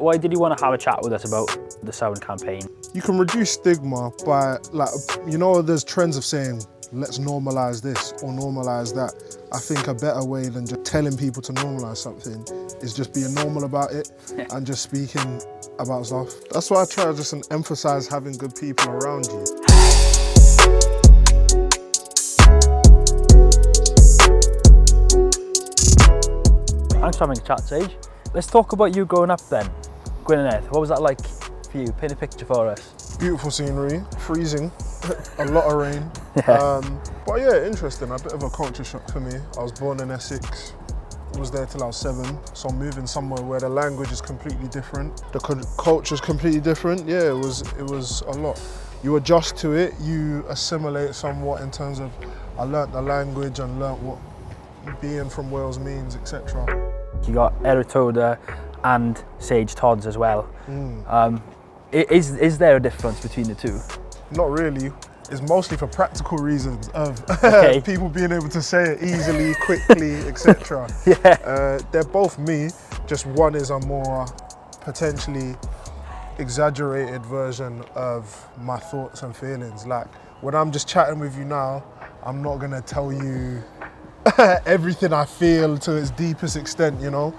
Why did you want to have a chat with us about the Sound campaign? You can reduce stigma by, there's trends of saying, let's normalise this or normalise that. I think a better way than just telling people to normalise something is just being normal about it and just speaking about stuff. That's why I try to just emphasise having good people around you. Thanks for having a chat, Sage. Let's talk about you growing up then. Gwynedd, what was that like for you? Paint a picture for us. Beautiful scenery, freezing, a lot of rain. Yeah. But yeah, interesting, a bit of a culture shock for me. I was born in Essex, was there till I was 7, so moving somewhere where the language is completely different, the culture is completely different. Yeah, it was a lot. You adjust to it, you assimilate somewhat in terms of, I learnt the language and learnt what being from Wales means, etc. You got Toda and Sage Todz as well. Is there a difference between the two? Not really. It's mostly for practical reasons of people being able to say it easily, quickly, etc. Yeah. They're both me, just one is a more potentially exaggerated version of my thoughts and feelings. Like when I'm just chatting with you now, I'm not gonna tell you everything I feel to its deepest extent, you know.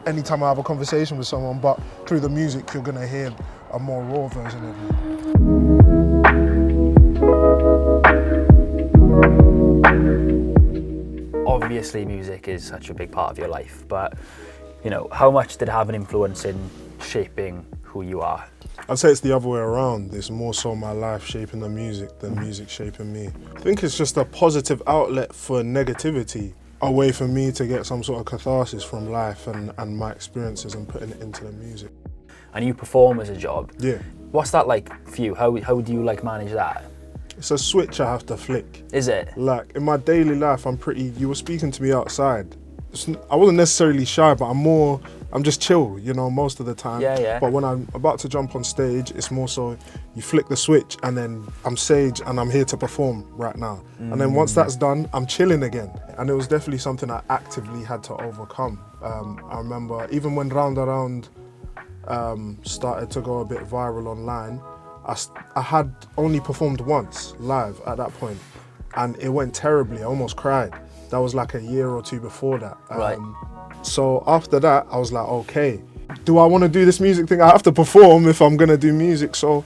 Anytime I have a conversation with someone, but through the music, you're gonna hear a more raw version of me. Obviously, music is such a big part of your life, but you know, how much did it have an influence in shaping who you are? I'd say it's the other way around. It's more so my life shaping the music than music shaping me. I think it's just a positive outlet for negativity, a way for me to get some sort of catharsis from life and my experiences and putting it into the music. And you perform as a job. Yeah. What's that like for you? How do you like manage that? It's a switch I have to flick. Is it? Like in my daily life, you were speaking to me outside. I wasn't necessarily shy, but I'm just chill, you know, most of the time. Yeah. But when I'm about to jump on stage, it's more so you flick the switch and then I'm Sage and I'm here to perform right now. And then once that's done, I'm chilling again. And it was definitely something I actively had to overcome. I remember even when Round Around started to go a bit viral online, I had only performed once live at that point and it went terribly, I almost cried. That was like a year or two before that. Right. So after that, I was like, okay, do I want to do this music thing? I have to perform if I'm going to do music. So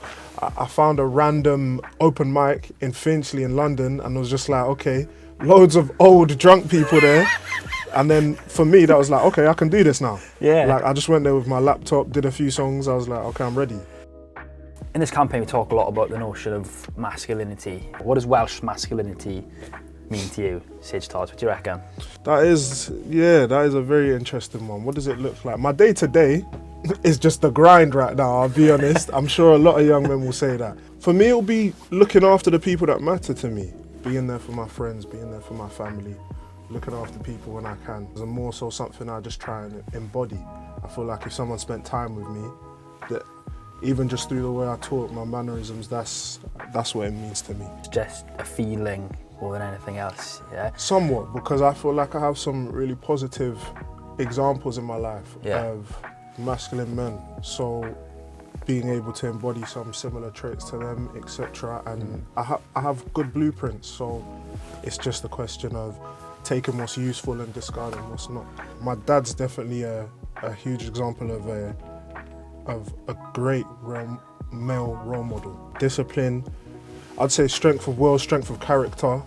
I found a random open mic in Finchley in London and was just like, okay, loads of old drunk people there. And then for me, that was like, okay, I can do this now. Yeah. Like I just went there with my laptop, did a few songs. I was like, okay, I'm ready. In this campaign, we talk a lot about the notion of masculinity. What does Welsh masculinity mean to you, Sage Todz? What do you reckon? That is a very interesting one. What does it look like? My day-to-day is just the grind right now, I'll be honest. I'm sure a lot of young men will say that. For me, it'll be looking after the people that matter to me. Being there for my friends, being there for my family, looking after people when I can. It's more so something I just try and embody. I feel like if someone spent time with me, that even just through the way I talk, my mannerisms, that's what it means to me. It's just a feeling more than anything else, yeah? Somewhat, because I feel like I have some really positive examples in my life of masculine men. So being able to embody some similar traits to them, etc. And I have good blueprints, so it's just a question of taking what's useful and discarding what's not. My dad's definitely a huge example of a great male role model. Discipline, I'd say strength of will, strength of character,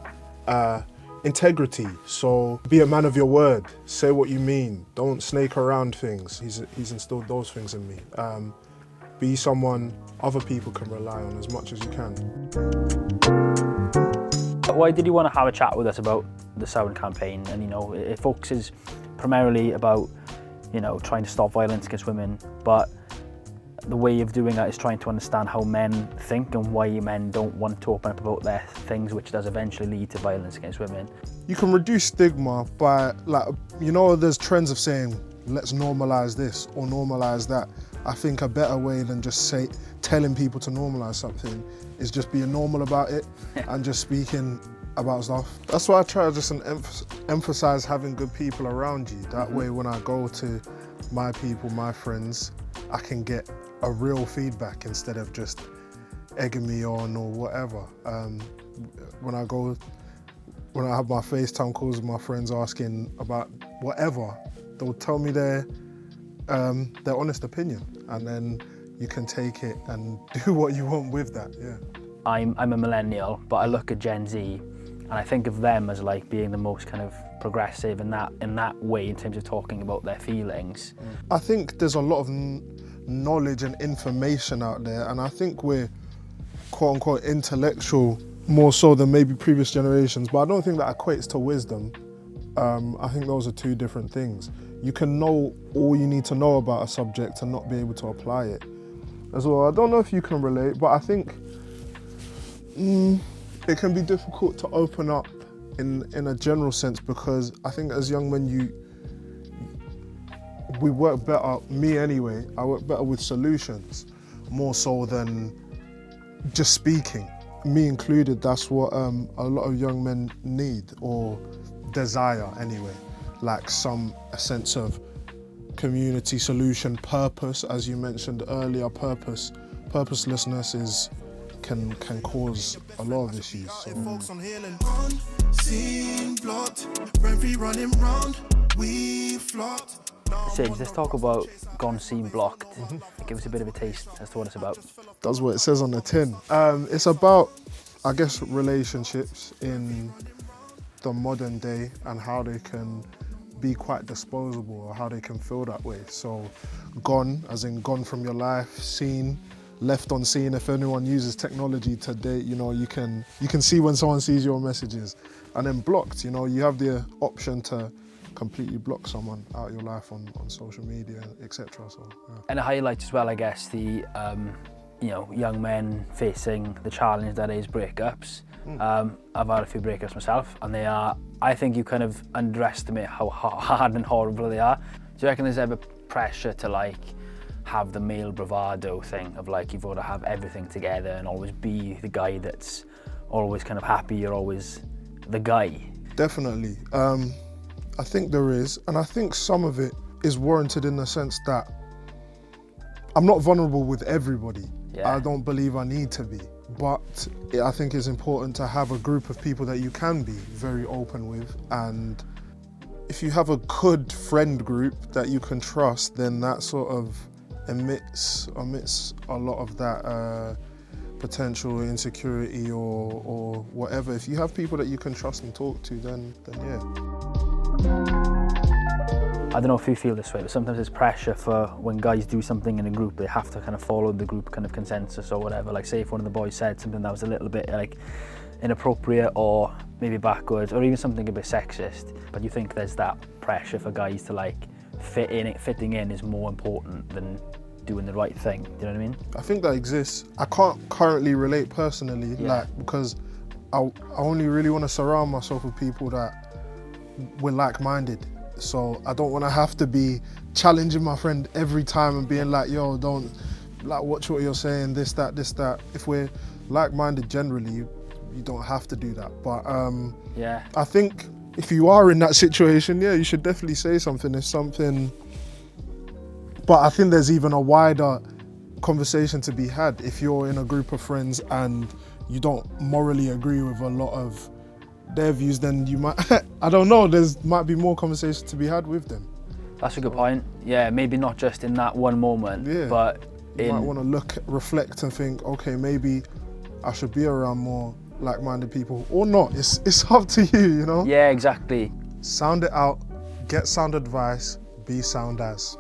integrity. So be a man of your word, say what you mean, don't snake around things. He's instilled those things in me. Be someone other people can rely on as much as you can. Why did you want to have a chat with us about the Sound campaign? And you know, it focuses primarily about, you know, trying to stop violence against women, but the way of doing that is trying to understand how men think and why men don't want to open up about their things, which does eventually lead to violence against women. You can reduce stigma by, there's trends of saying, let's normalise this or normalise that. I think a better way than just telling people to normalise something is just being normal about it and just speaking about stuff. That's why I try to just emphasise having good people around you. That way when I go to my people, my friends, I can get a real feedback instead of just egging me on or whatever. When I have my FaceTime calls with my friends asking about whatever, they'll tell me their honest opinion, and then you can take it and do what you want with that. Yeah. I'm a millennial, but I look at Gen Z and I think of them as like being the most kind of progressive in that way in terms of talking about their feelings. I think there's a lot of knowledge and information out there, and I think we're quote unquote intellectual more so than maybe previous generations, but I don't think that equates to wisdom. I think those are two different things. You can know all you need to know about a subject and not be able to apply it as well. I don't know if you can relate, but I think it can be difficult to open up in a general sense, because I think as young men we work better, me anyway, I work better with solutions more so than just speaking. Me included, that's what a lot of young men need or desire anyway, like a sense of community, solution, purpose, as you mentioned earlier. Purposelessness can cause a lot of issues. Sage, let's talk about Gone Seen Blocked. Give us a bit of a taste as to what it's about. That's what it says on the tin. It's about, I guess, relationships in the modern day and how they can be quite disposable, or how they can feel that way. So gone, as in gone from your life, seen, left on scene. If anyone uses technology today, you can see when someone sees your messages. And then blocked, you have the option to completely block someone out of your life on social media, etc. So, yeah. And it highlights as well, I guess, the young men facing the challenge that is breakups. I've had a few breakups myself, and I think you kind of underestimate how hard and horrible they are. Do you reckon there's ever pressure to have the male bravado thing of you've got to have everything together and always be the guy that's always kind of happy, you're always the guy? Definitely. I think there is, and I think some of it is warranted in the sense that I'm not vulnerable with everybody. Yeah. I don't believe I need to be, but I think it's important to have a group of people that you can be very open with, and if you have a good friend group that you can trust, then that sort of omits a lot of that potential insecurity or whatever. If you have people that you can trust and talk to, then yeah. I don't know if you feel this way, but sometimes there's pressure for when guys do something in a group, they have to kind of follow the group kind of consensus or whatever. Say if one of the boys said something that was a little bit inappropriate or maybe backwards or even something a bit sexist, but you think there's that pressure for guys to fitting in is more important than doing the right thing. Do you know what I mean? I think that exists. I can't currently relate personally, because I only really want to surround myself with people that we're like-minded. So I don't want to have to be challenging my friend every time and being like, yo, don't watch what you're saying, this, that. If we're like-minded generally, you don't have to do that. But yeah, I think if you are in that situation, yeah, you should definitely say something. If something, but I think there's even a wider conversation to be had if you're in a group of friends and you don't morally agree with a lot of their views, then you might, I don't know, might be more conversation to be had with them. That's a good point. Yeah, maybe not just in that one moment, but you might want to reflect and think, okay, maybe I should be around more like-minded people or not. It's up to you, Yeah, exactly. Sound it out, get sound advice, be sound as.